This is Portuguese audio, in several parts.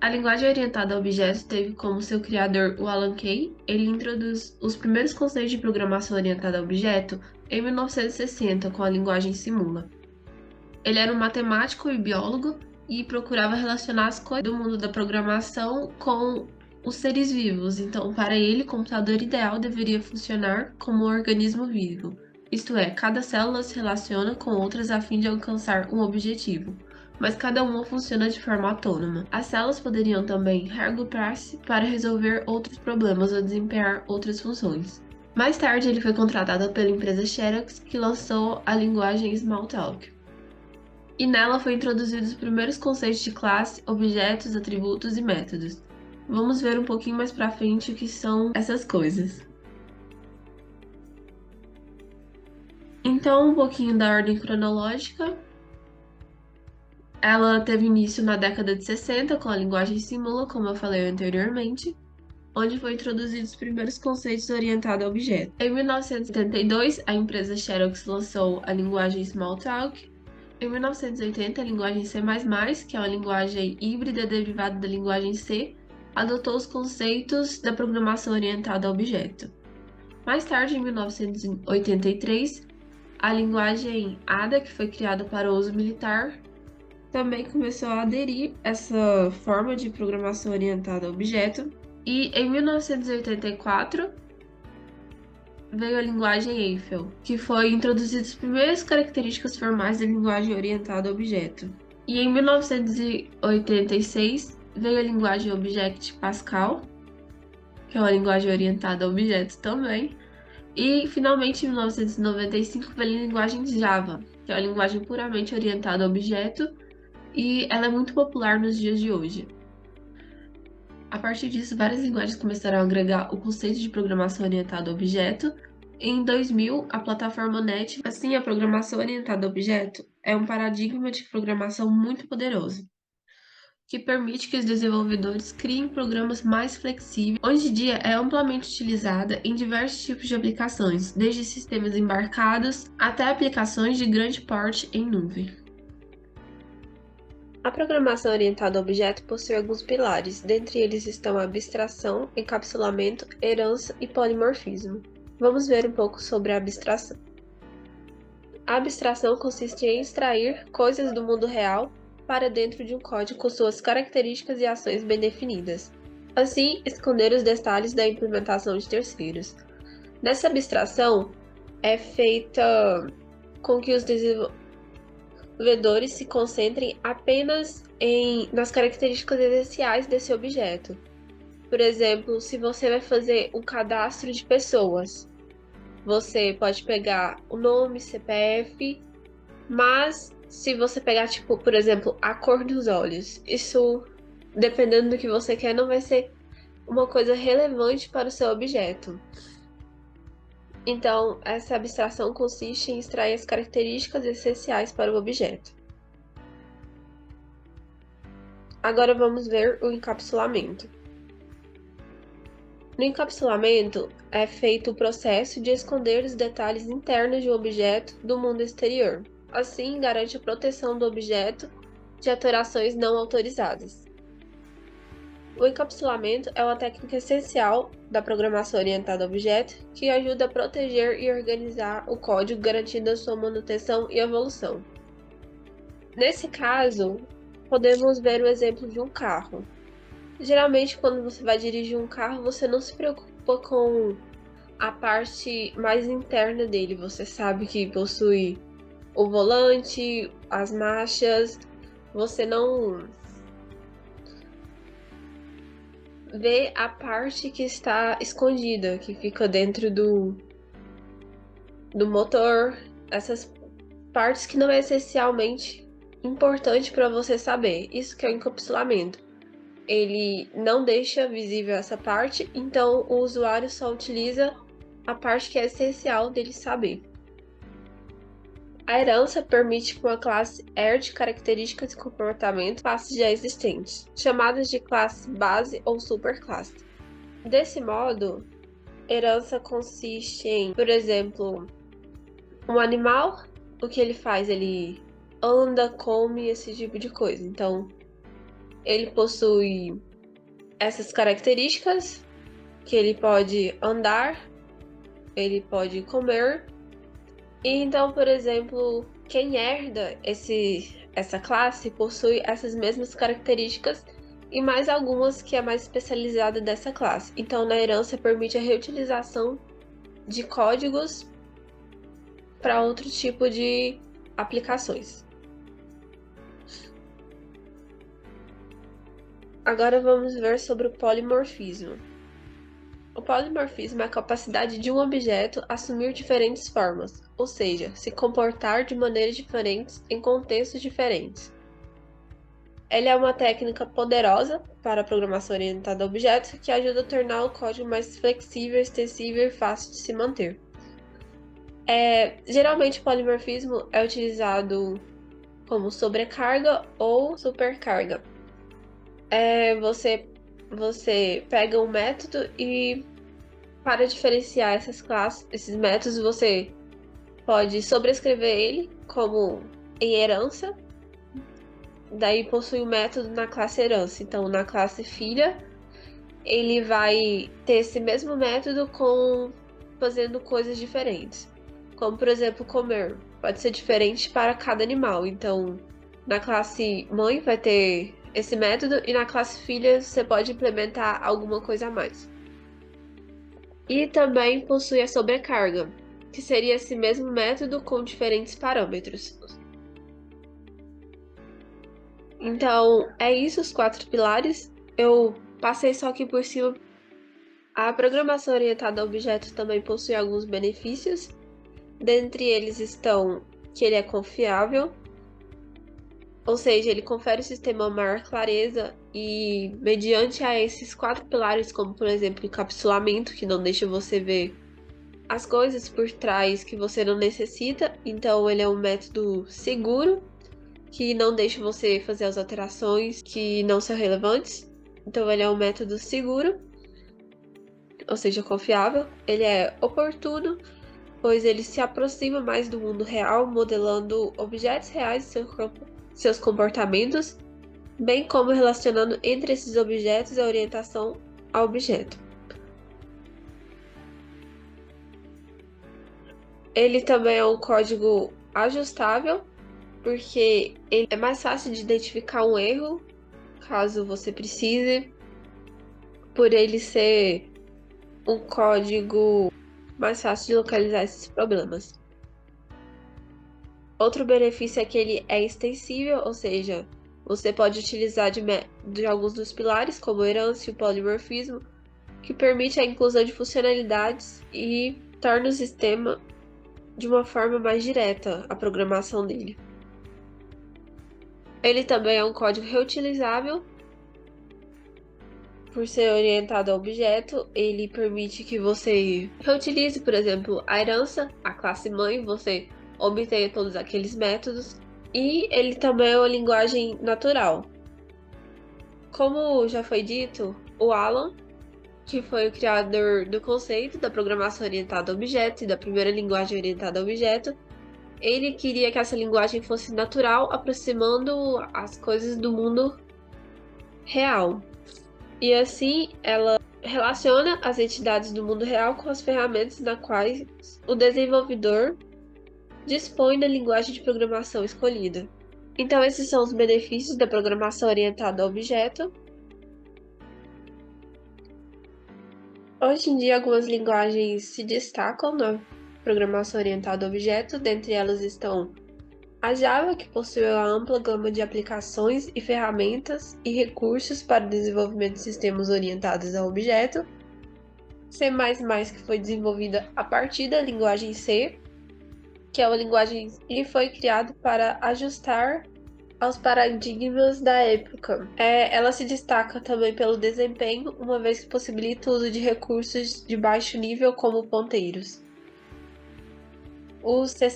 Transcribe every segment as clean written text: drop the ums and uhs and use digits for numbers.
A linguagem orientada a objetos teve como seu criador o Alan Kay. Ele introduz os primeiros conceitos de programação orientada a objeto em 1960 com a linguagem Simula. Ele era um matemático e biólogo e procurava relacionar as coisas do mundo da programação com os seres vivos. Então, para ele, o computador ideal deveria funcionar como um organismo vivo. Isto é, cada célula se relaciona com outras a fim de alcançar um objetivo, mas cada uma funciona de forma autônoma. As células poderiam também reagrupar-se para resolver outros problemas ou desempenhar outras funções. Mais tarde, ele foi contratado pela empresa Xerox, que lançou a linguagem Smalltalk. E nela foi introduzidos os primeiros conceitos de classe, objetos, atributos e métodos. Vamos ver um pouquinho mais pra frente o que são essas coisas. Então, um pouquinho da ordem cronológica. Ela teve início na década de 60 com a linguagem Simula, como eu falei anteriormente, onde foi introduzidos os primeiros conceitos orientados a objetos. Em 1972, a empresa Xerox lançou a linguagem Smalltalk. Em 1980, a linguagem C++, que é uma linguagem híbrida derivada da linguagem C, adotou os conceitos da programação orientada a objeto. Mais tarde, em 1983, a linguagem Ada, que foi criada para o uso militar, também começou a aderir essa forma de programação orientada a objeto. E em 1984, veio a linguagem Eiffel, que foi introduzir as primeiras características formais da linguagem orientada a objeto. E em 1986 veio a linguagem Object Pascal, que é uma linguagem orientada a objetos também. E finalmente em 1995 veio a linguagem Java, que é uma linguagem puramente orientada a objeto, e ela é muito popular nos dias de hoje. A partir disso, várias linguagens começaram a agregar o conceito de programação orientada a objeto. Em 2000, a plataforma NET, assim, a programação orientada a objeto é um paradigma de programação muito poderoso, que permite que os desenvolvedores criem programas mais flexíveis. Hoje em dia, é amplamente utilizada em diversos tipos de aplicações, desde sistemas embarcados até aplicações de grande porte em nuvem. A programação orientada a objeto possui alguns pilares, dentre eles estão a abstração, encapsulamento, herança e polimorfismo. Vamos ver um pouco sobre a abstração. A abstração consiste em extrair coisas do mundo real para dentro de um código com suas características e ações bem definidas. Assim, esconder os detalhes da implementação de terceiros. Nessa abstração, é feita com que os desenvolvedores se concentrem apenas nas características essenciais desse objeto. Por exemplo, se você vai fazer um cadastro de pessoas, você pode pegar o nome, CPF, mas se você pegar, tipo, por exemplo, a cor dos olhos, isso, dependendo do que você quer, não vai ser uma coisa relevante para o seu objeto. Então, essa abstração consiste em extrair as características essenciais para o objeto. Agora vamos ver o encapsulamento. No encapsulamento, é feito o processo de esconder os detalhes internos de um objeto do mundo exterior. Assim, garante a proteção do objeto de alterações não autorizadas. O encapsulamento é uma técnica essencial da programação orientada a objeto que ajuda a proteger e organizar o código, garantindo a sua manutenção e evolução. Nesse caso, podemos ver o exemplo de um carro. Geralmente, quando você vai dirigir um carro, você não se preocupa com a parte mais interna dele. Você sabe que possui o volante, as marchas. Você não vê a parte que está escondida, que fica dentro do motor. Essas partes que não é essencialmente importante para você saber. Isso que é o encapsulamento. Ele não deixa visível essa parte, então o usuário só utiliza a parte que é essencial dele saber. A herança permite que uma classe herde características e comportamento classes já existentes, chamadas de classe base ou superclasse. Desse modo, herança consiste em, por exemplo, um animal, o que ele faz? Ele anda, come, esse tipo de coisa. Então, Ele possui essas características, que ele pode andar, ele pode comer. E então, por exemplo, quem herda essa classe possui essas mesmas características e mais algumas que é mais especializada dessa classe. Então, na herança permite a reutilização de códigos para outro tipo de aplicações. Agora vamos ver sobre o polimorfismo. O polimorfismo é a capacidade de um objeto assumir diferentes formas, ou seja, se comportar de maneiras diferentes em contextos diferentes. Ele é uma técnica poderosa para a programação orientada a objetos que ajuda a tornar o código mais flexível, extensível e fácil de se manter. Geralmente, o polimorfismo é utilizado como sobrecarga ou supercarga. Você pega um método e, para diferenciar essas classes, esses métodos, você pode sobrescrever ele como em herança. Daí possui o método na classe herança. Então, na classe filha, ele vai ter esse mesmo método fazendo coisas diferentes. Como, por exemplo, comer. Pode ser diferente para cada animal. Então, na classe mãe vai ter esse método e na classe filha você pode implementar alguma coisa a mais. E também possui a sobrecarga, que seria esse mesmo método com diferentes parâmetros. Então, é isso, os 4 pilares. Eu passei só aqui por cima. A programação orientada a objetos também possui alguns benefícios. Dentre eles estão que ele é confiável, ou seja, ele confere ao sistema maior clareza e, mediante a esses 4 pilares, como por exemplo, encapsulamento, que não deixa você ver as coisas por trás que você não necessita. Então, ele é um método seguro que não deixa você fazer as alterações que não são relevantes. Então, ele é um método seguro, ou seja, confiável. Ele é oportuno, pois ele se aproxima mais do mundo real, modelando objetos reais e seus comportamentos, bem como relacionando entre esses objetos a orientação ao objeto. Ele também é um código ajustável, porque ele é mais fácil de identificar um erro, caso você precise, por ele ser um código mais fácil de localizar esses problemas. Outro benefício é que ele é extensível, ou seja, você pode utilizar de alguns dos pilares, como a herança e o polimorfismo, que permite a inclusão de funcionalidades e torna o sistema de uma forma mais direta a programação dele. Ele também é um código reutilizável. Por ser orientado a objeto, ele permite que você reutilize, por exemplo, a herança, a classe mãe, você obtenha todos aqueles métodos. E ele também é uma linguagem natural. Como já foi dito, o Alan, que foi o criador do conceito da programação orientada a objeto e da primeira linguagem orientada a objeto, ele queria que essa linguagem fosse natural, aproximando as coisas do mundo real. E assim, ela relaciona as entidades do mundo real com as ferramentas nas quais o desenvolvedor dispõe da linguagem de programação escolhida. Então, esses são os benefícios da programação orientada a objeto. Hoje em dia, algumas linguagens se destacam na programação orientada a objeto, dentre elas estão a Java, que possui uma ampla gama de aplicações e ferramentas e recursos para o desenvolvimento de sistemas orientados a objeto. C++, que foi desenvolvida a partir da linguagem C, que é uma linguagem que foi criada para ajustar aos paradigmas da época. Ela se destaca também pelo desempenho, uma vez que possibilita o uso de recursos de baixo nível como ponteiros. O C#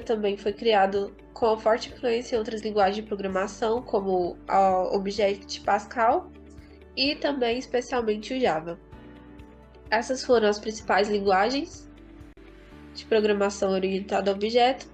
também foi criado com forte influência em outras linguagens de programação, como a Object Pascal e também especialmente o Java. Essas foram as principais linguagens de programação orientada a objeto.